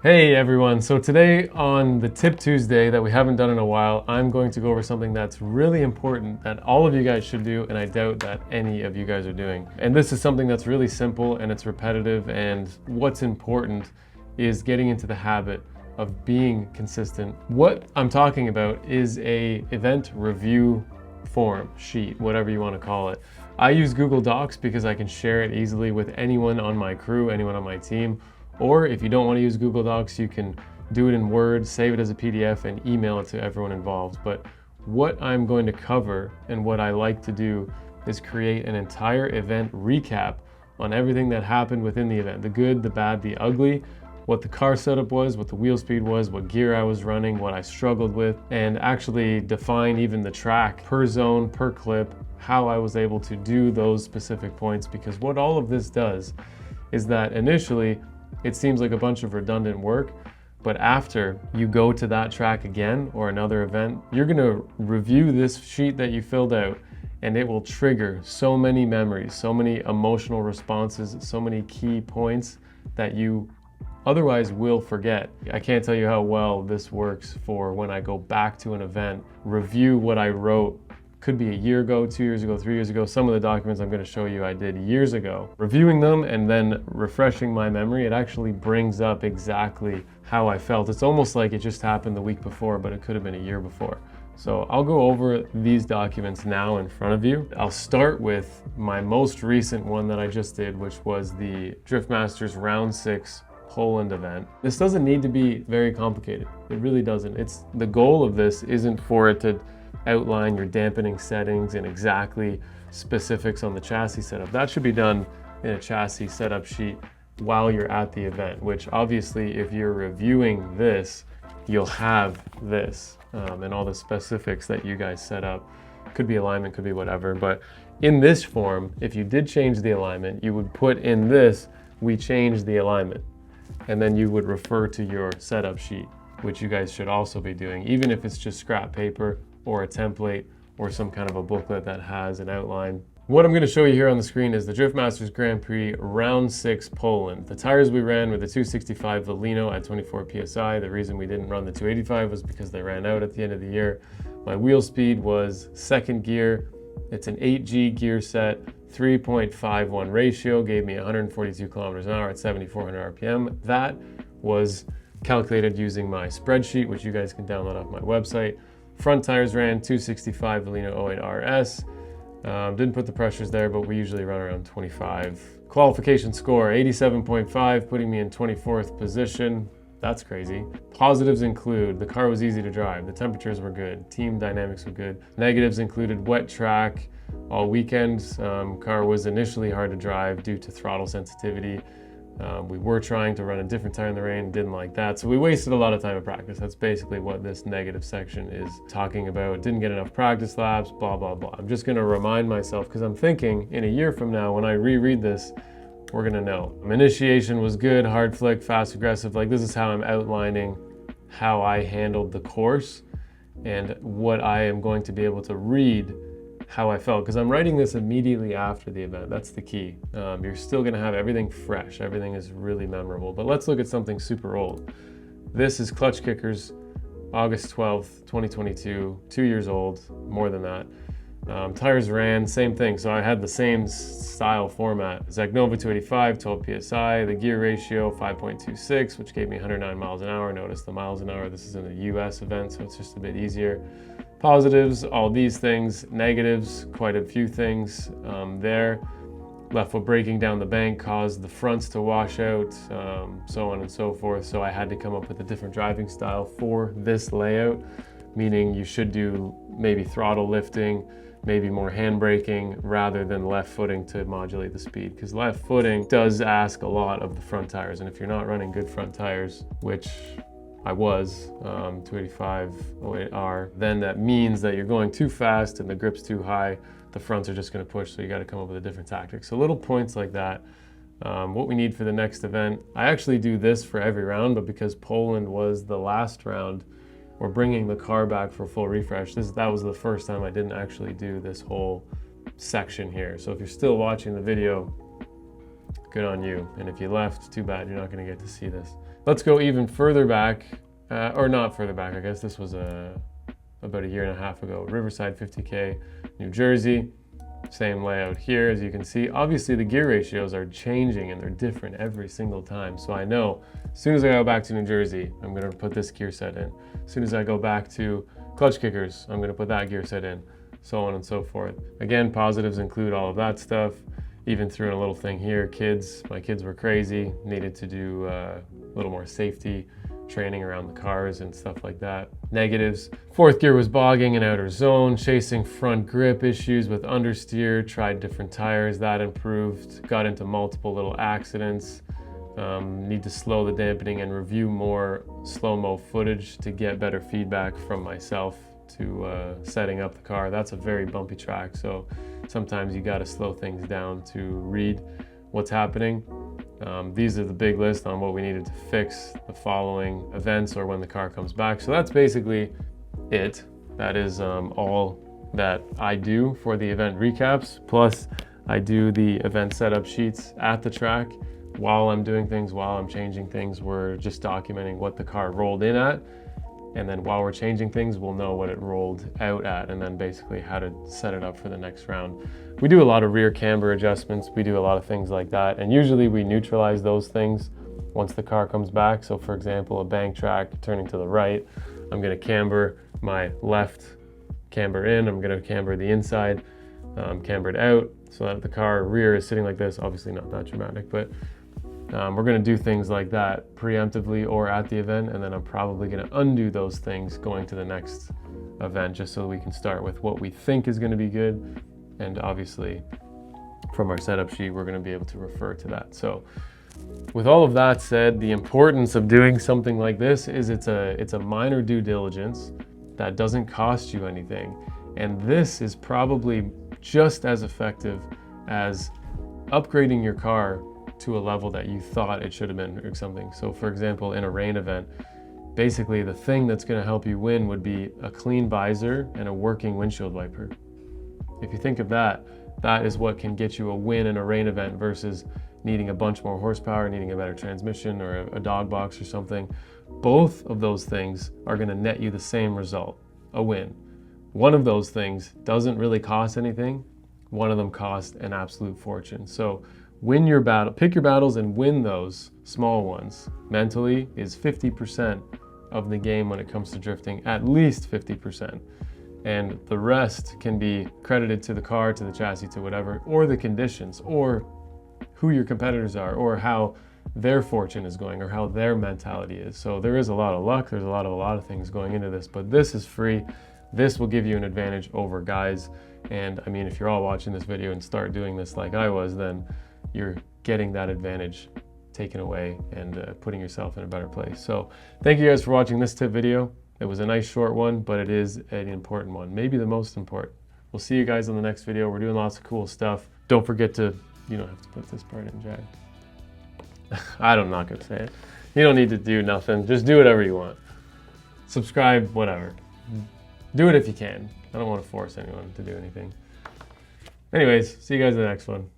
Hey everyone, so today on the Tip Tuesday that we haven't done in a while, I'm going to go over something that's really important that all of you guys should do, and I doubt that any of you guys are doing. And this is something that's really simple and it's repetitive, and what's important is getting into the habit of being consistent. What I'm talking about is a event review form, sheet, whatever you want to call it. I use Google Docs because I can share it easily with anyone on my crew, anyone on my team. Or if you don't want to use Google Docs, you can do it in Word, save it as a PDF, and email it to everyone involved. But what I'm going to cover and what I like to do is create an entire event recap on everything that happened within the event. The good, the bad, the ugly, what the car setup was, what the wheel speed was, what gear I was running, what I struggled with, and actually define even the track per zone, per clip, how I was able to do those specific points. Because what all of this does is that initially, it seems like a bunch of redundant work, but after you go to that track again or another event, you're gonna review this sheet that you filled out, and it will trigger so many memories, so many emotional responses, so many key points that you otherwise will forget. I can't tell you how well this works for when I go back to an event, review what I wrote. Could be a year ago, 2 years ago, 3 years ago. Some of the documents I'm going to show you I did years ago. Reviewing them and then refreshing my memory, it actually brings up exactly how I felt. It's almost like it just happened the week before, but it could have been a year before. So I'll go over these documents now in front of you. I'll start with my most recent one that I just did, which was the Drift Masters Round 6 Poland event. This doesn't need to be very complicated. It really doesn't. The goal of this isn't for it to outline your dampening settings and exactly specifics on the chassis setup. That should be done in a chassis setup sheet while you're at the event, which obviously if you're reviewing this, you'll have this and all the specifics that you guys set up. Could be alignment, could be whatever, but in this form, if you did change the alignment, you would put in this, we changed the alignment, and then you would refer to your setup sheet, which you guys should also be doing, even if it's just scrap paper or a template or some kind of a booklet that has an outline. What I'm going to show you here on the screen is the Drift Masters Grand Prix Round 6 Poland. The tires we ran were the 265 Velino at 24 PSI. The reason we didn't run the 285 was because they ran out at the end of the year. My wheel speed was second gear. It's an 8G gear set, 3.51 ratio, gave me 142 kilometers an hour at 7,400 RPM. That was calculated using my spreadsheet, which you guys can download off my website. Front tires ran 265 Velino 08 RS. Didn't put the pressures there, but we usually run around 25. Qualification score, 87.5, putting me in 24th position. That's crazy. Positives include the car was easy to drive, the temperatures were good, team dynamics were good. Negatives included wet track all weekend. Car was initially hard to drive due to throttle sensitivity. We were trying to run a different tire in the rain, didn't like that. So we wasted a lot of time in practice. That's basically what this negative section is talking about. Didn't get enough practice laps, blah, blah, blah. I'm just gonna remind myself, because I'm thinking in a year from now, when I reread this, we're gonna know. Initiation was good, hard flick, fast, aggressive. Like this is how I'm outlining how I handled the course and what I am going to be able to read how I felt, because I'm writing this immediately after the event. That's the key. You're still gonna have everything fresh. Everything is really memorable. But let's look at something super old. This is Klutch Kickers, August 12th, 2022, 2 years old, more than that. Tires ran, same thing. So I had the same style format. Zagnova 285, 12 PSI, the gear ratio 5.26, which gave me 109 miles an hour. Notice the miles an hour, this is in the US event, so it's just a bit easier. Positives, all these things. Negatives, quite a few things there. Left foot braking down the bank caused the fronts to wash out, so on and so forth. So I had to come up with a different driving style for this layout, meaning you should do maybe throttle lifting, maybe more hand braking rather than left footing to modulate the speed, because left footing does ask a lot of the front tires. And if you're not running good front tires, which I was, 285 08R, then that means that you're going too fast and the grip's too high. The fronts are just gonna push, so you gotta come up with a different tactic. So little points like that. What we need for the next event, I actually do this for every round, but because Poland was the last round, we're bringing the car back for a full refresh. That was the first time I didn't actually do this whole section here. So if you're still watching the video, good on you. And if you left, too bad, you're not gonna get to see this. Let's go even further back, or not further back, I guess this was about a year and a half ago. Riverside 50K, New Jersey. Same layout here, as you can see. Obviously the gear ratios are changing and they're different every single time. So I know as soon as I go back to New Jersey, I'm gonna put this gear set in. As soon as I go back to Klutch Kickers, I'm gonna put that gear set in, so on and so forth. Again, positives include all of that stuff. Even threw in a little thing here, my kids were crazy, needed to do a little more safety training around the cars and stuff like that. Negatives, fourth gear was bogging in outer zone, chasing front grip issues with understeer, tried different tires, that improved, got into multiple little accidents. Need to slow the dampening and review more slow-mo footage to get better feedback from myself to setting up the car. That's a very bumpy track, so sometimes you got to slow things down to read what's happening. These are the big list on what we needed to fix the following events or when the car comes back. So that's basically it. That is all that I do for the event recaps. Plus I do the event setup sheets at the track. While I'm doing things, while I'm changing things, we're just documenting what the car rolled in at. And then while we're changing things, we'll know what it rolled out at, and then basically how to set it up for the next round. We do a lot of rear camber adjustments. We do a lot of things like that. And usually we neutralize those things once the car comes back. So for example, a bank track turning to the right, I'm gonna camber my left camber in, I'm gonna camber the inside, cambered out, so that the car rear is sitting like this. Obviously not that dramatic, but we're gonna do things like that preemptively or at the event, and then I'm probably gonna undo those things going to the next event, just so we can start with what we think is gonna be good. And obviously from our setup sheet, we're gonna be able to refer to that. So with all of that said, the importance of doing something like this is it's a minor due diligence that doesn't cost you anything. And this is probably just as effective as upgrading your car to a level that you thought it should have been or something. So for example, in a rain event, basically the thing that's gonna help you win would be a clean visor and a working windshield wiper. If you think of that, that is what can get you a win in a rain event versus needing a bunch more horsepower, needing a better transmission or a dog box or something. Both of those things are gonna net you the same result, a win. One of those things doesn't really cost anything. One of them costs an absolute fortune. So win your battle, pick your battles and win those small ones. Mentally is 50% of the game when it comes to drifting, at least 50%. And the rest can be credited to the car, to the chassis, to whatever, or the conditions, or who your competitors are, or how their fortune is going, or how their mentality is. So there is a lot of luck, there's a lot of things going into this, but this is free. This will give you an advantage over guys. And I mean, if you're all watching this video and start doing this like I was, then you're getting that advantage taken away and putting yourself in a better place. So thank you guys for watching this tip video. It was a nice short one, but it is an important one, maybe the most important. We'll see you guys on the next video. We're doing lots of cool stuff. Don't forget to, you don't have to put this part in, Jag. I'm not gonna say it. You don't need to do nothing. Just do whatever you want. Subscribe, whatever. Do it if you can. I don't want to force anyone to do anything. Anyways, see you guys in the next one.